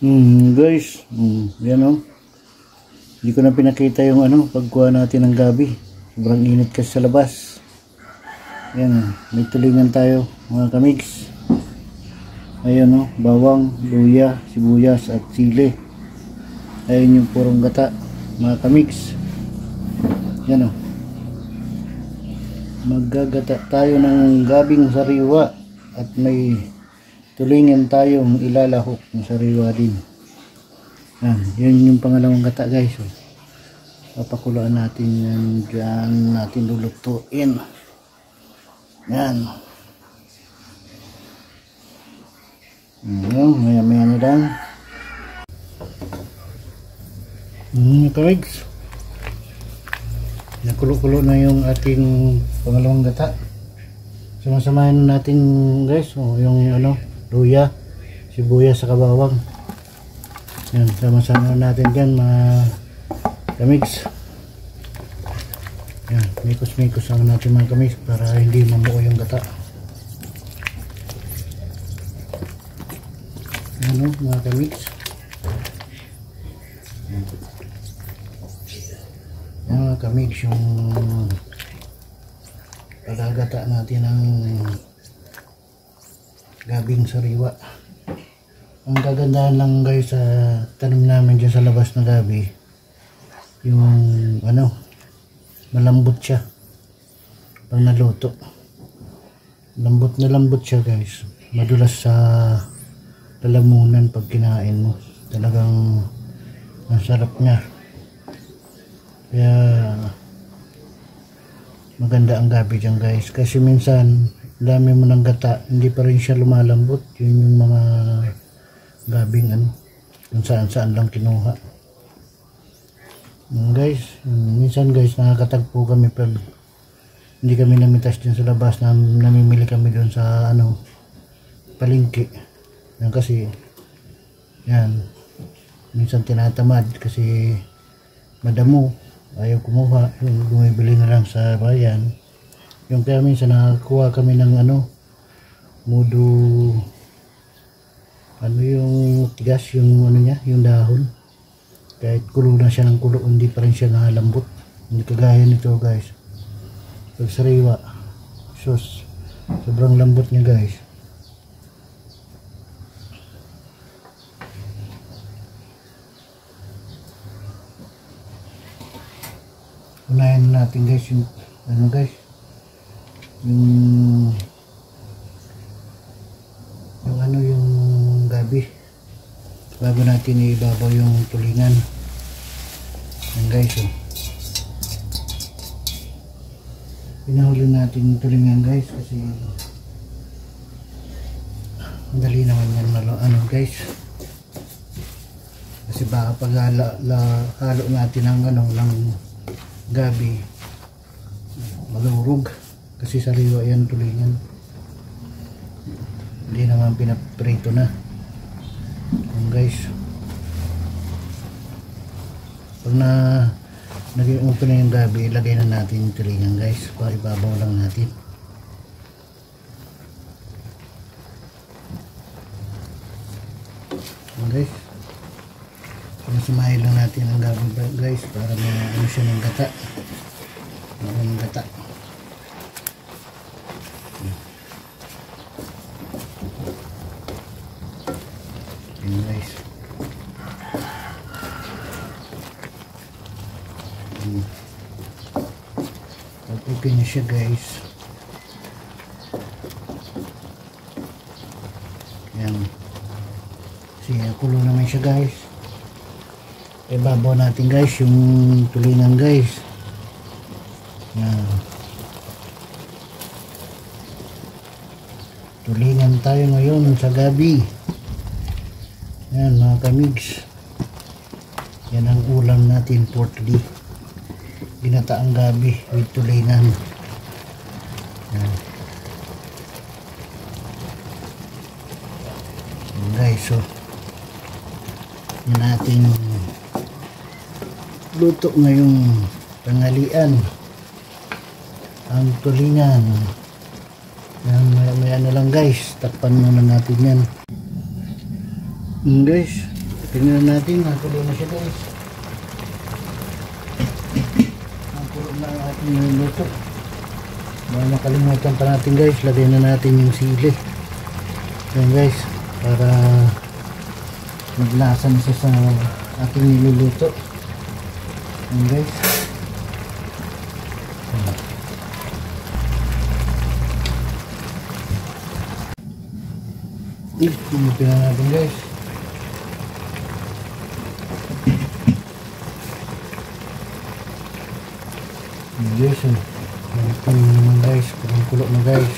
Guys, yan o. Hindi ko na pinakita yung pagkuha natin ng gabi. Sobrang init kasi sa labas. Yan, may tulingan tayo mga kamigs. Ayan o, bawang, luya, sibuyas at sili. Ayan yung purong gata mga kamigs. Yan o. Maggagata tayo ng gabing sariwa at may tulingan tayong ilalahok ng sariwa din. Yan yung pangalawang gata guys. Papakulaan natin yan, dyan natin lulutuin. Yan. Maya maya na lang. Guys, nakulo-kulo na yung ating pangalawang gata. Samasamahin natin guys yung luya, sibuyas sa bawang. Yan, sama-sama natin dyan mga kamigs. Yan, mikos-mikos ang natin mga kamigs para hindi mamuo yung gata. Yan mga kamigs. Yan mga kamigs, yung pagagata natin ng gabing sariwa. Ang kagandahan lang guys sa tanim namin dyan sa labas na gabi, yung malambot siya pag naluto. Lambot na lambot siya guys, madulas sa lalamunan pag kinain mo. Talagang masarap niya, kaya maganda ang gabi dyan guys. Kasi minsan dami mo ng gata, hindi pa rin siya lumalambot. Yun yung mga gabing kung saan lang kinuha. Guys, minsan guys nakakatagpo kami pag hindi kami namitas din sa labas, na namimili kami doon sa palengke. Yan kasi yan, minsan tinatamad kasi madamo, ayaw kumuha, yung bumibili na lang sa bayan. Yung kaya minsan nakakuha kami ng mudo, yung tigas, yung niya, yung dahon. Kahit kulo na siya ng kulo, hindi pa rin siya nakalambot. Hindi kagaya nito guys. Pag sariwa, sus, sobrang lambot niya guys. Unahin natin guys yung guys, yung gabi bago natin ibabaw yung tulingan. Yan guys, pinahuli natin yung tulingan guys kasi madali naman yan guys. Kasi baka pag halo natin ng gabi, malurog kasi sariwa yan tulingan, hindi naman pinaprito na. Guys, pag naging open na yung gabi, ilagay na natin yung tulingan guys, para ibabaw lang natin. Guys, masamahin lang natin ang gabi guys para siya ng gata, ng gata. Yan guys, pag okay na siya guys, yan, kasi kulo naman siya guys. Ibabaw natin guys yung tulingan guys. Yan, tulingan tayo ngayon sa gabi. Yan mga kamigs, yan ang ulam natin for today, ginataang gabi with tulingan. Yan guys, so yan ating luto ngayong tanghalian, ang tulingan. Yan, maya na lang guys, takpan muna natin yan. Guys, Tingnan natin, nakulo na siya guys. Nakulo na ang ating niluto. Baka makalimutan pa natin guys, lagay na natin yung sili. Ayan guys, para maglasa na siya sa ating niluluto. Ayan guys. Tingnan na natin guys. Yes, ito naman guys, kulo na guys.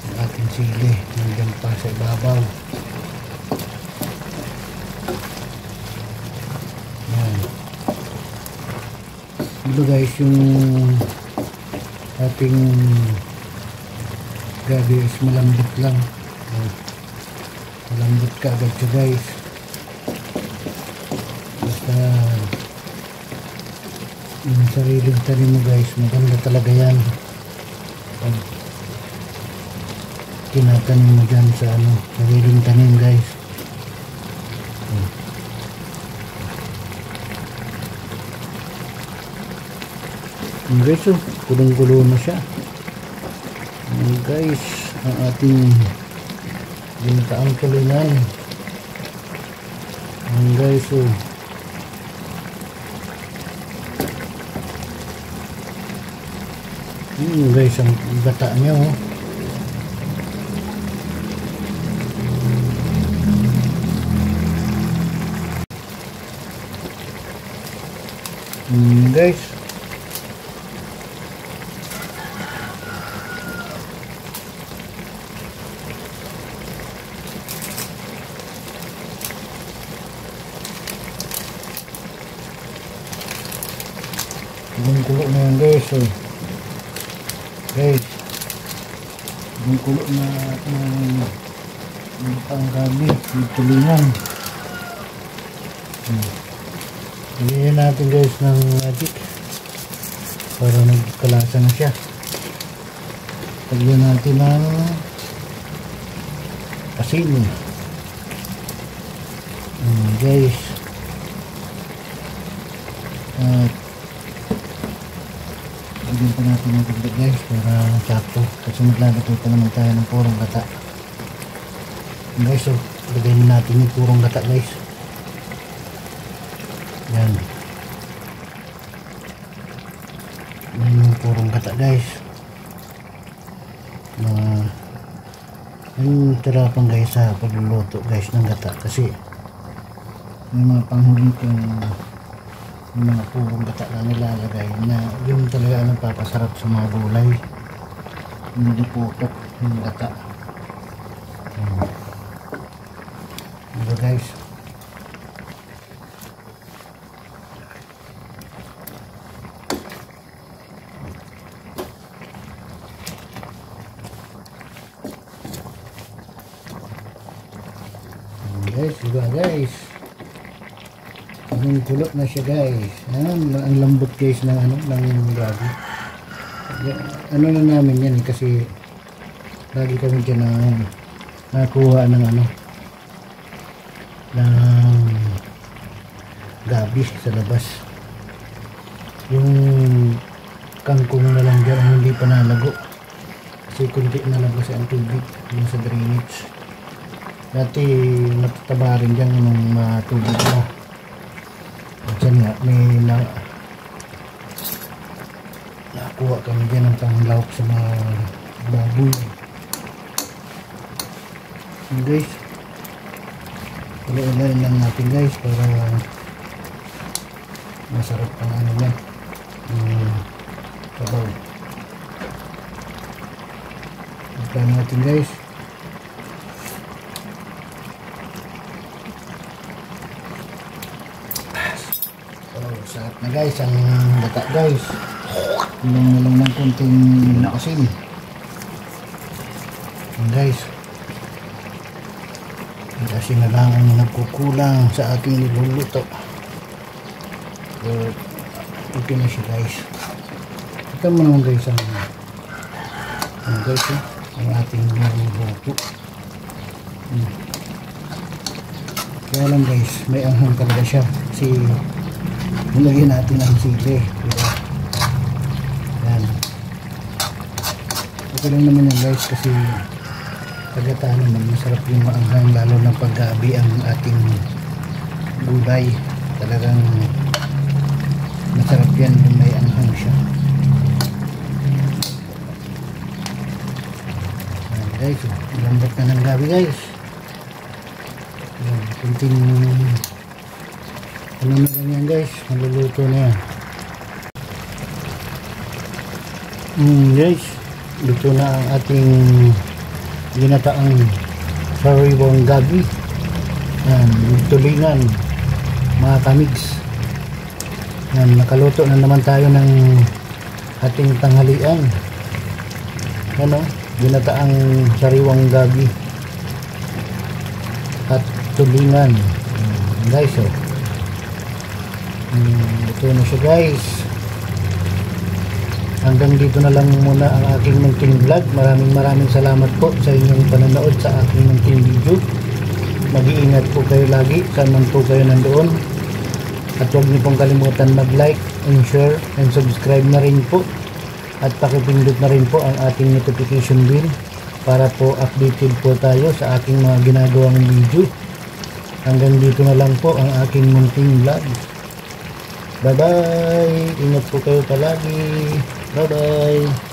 Ang ating sili, nandiyan pa sa ibabaw. Yan. Ito guys, yung ating gabi is malambot lang. Malambot ka agad siya guys. Basta yung sariling tanim mo guys, maganda talaga yan pag tinatanim mo dyan sa sariling tanim guys. Yung guys, kulong-kulo na siya. Yung guys, ang ating ginataang tulingan. Yung guys, guys, ang gata niya guys, kulo na yan guys. Guys, yung kulo na ng panggabi, yung tulingan. Lagyan natin guys ng magic para nagkalasa na siya. Lagyan natin ng asin. Guys, at lagyan pa natin ng tubig guys para sakto, kasi maglalagay pa naman tayo ng purong gata guys. So lagyan natin yung purong gata guys. Yan, yan yung purong gata guys. Yung tirapan guys sa pagluluto guys ng gata, kasi may mga panghuli kong yung mga purong gata na nilalagay na yun talaga ang nagpapasarap sa mga gulay. Hindi putok yung gata. Ito guys, diba guys, ang kulot na siya guys. Ang lambot guys ng ng gabi. Na namin yan kasi lagi kami dyan nakuha ng ng gabi sa labas. Yung kangkong na lang dyan ang hindi pa nalago kasi kunti na lang kasi ang tubig yung sa drainage. Dati matataba rin dyan ng matubig na. At yan nga, may nakuha kami dyan ng panglawak sa mga baboy. So guys, ulit-ulit lang natin guys para masarap ang niya, sabaw. Ito natin guys. Sarap na guys ang gata guys. Ilong ng kunting asin guys. Kasi na lang ang nagkukulang sa ating niluluto. So, okay na siya guys. Ito mo naman guys ang guys ang ating niluluto. Kaya lang guys, may anghang talaga siya kasi nilagyan natin ang sili, diba? Yan, okay lang naman yan guys kasi pagkata naman masarap yung maanghang, lalo ng paggabi ang ating gulay. Talagang masarap yan yung may anghang siya. Yan guys, lambot na ng gabi guys. Yan, kunting ano na lang yan guys, maluluto na yan. Guys, luto na ang ating ginataang sariwang gabi. Yan, tulingan mga kamigs. Yan, nakaluto na naman tayo ng ating tanghalian. Ano, ginataang sariwang gabi at tulingan. Guys, ito na siya guys. Hanggang dito na lang muna ang aking munting vlog. Maraming salamat po sa inyong panonood sa aking munting video. Mag-iingat po kayo lagi saan man po kayo nandoon. At huwag niyo pong kalimutan mag-like and share and subscribe na rin po. At pakipindot na rin po ang ating notification bell para po updated po tayo sa aking mga ginagawang video. Hanggang dito na lang po ang aking munting vlog. Bye bye! Ingat po kayo palagi. Bye bye!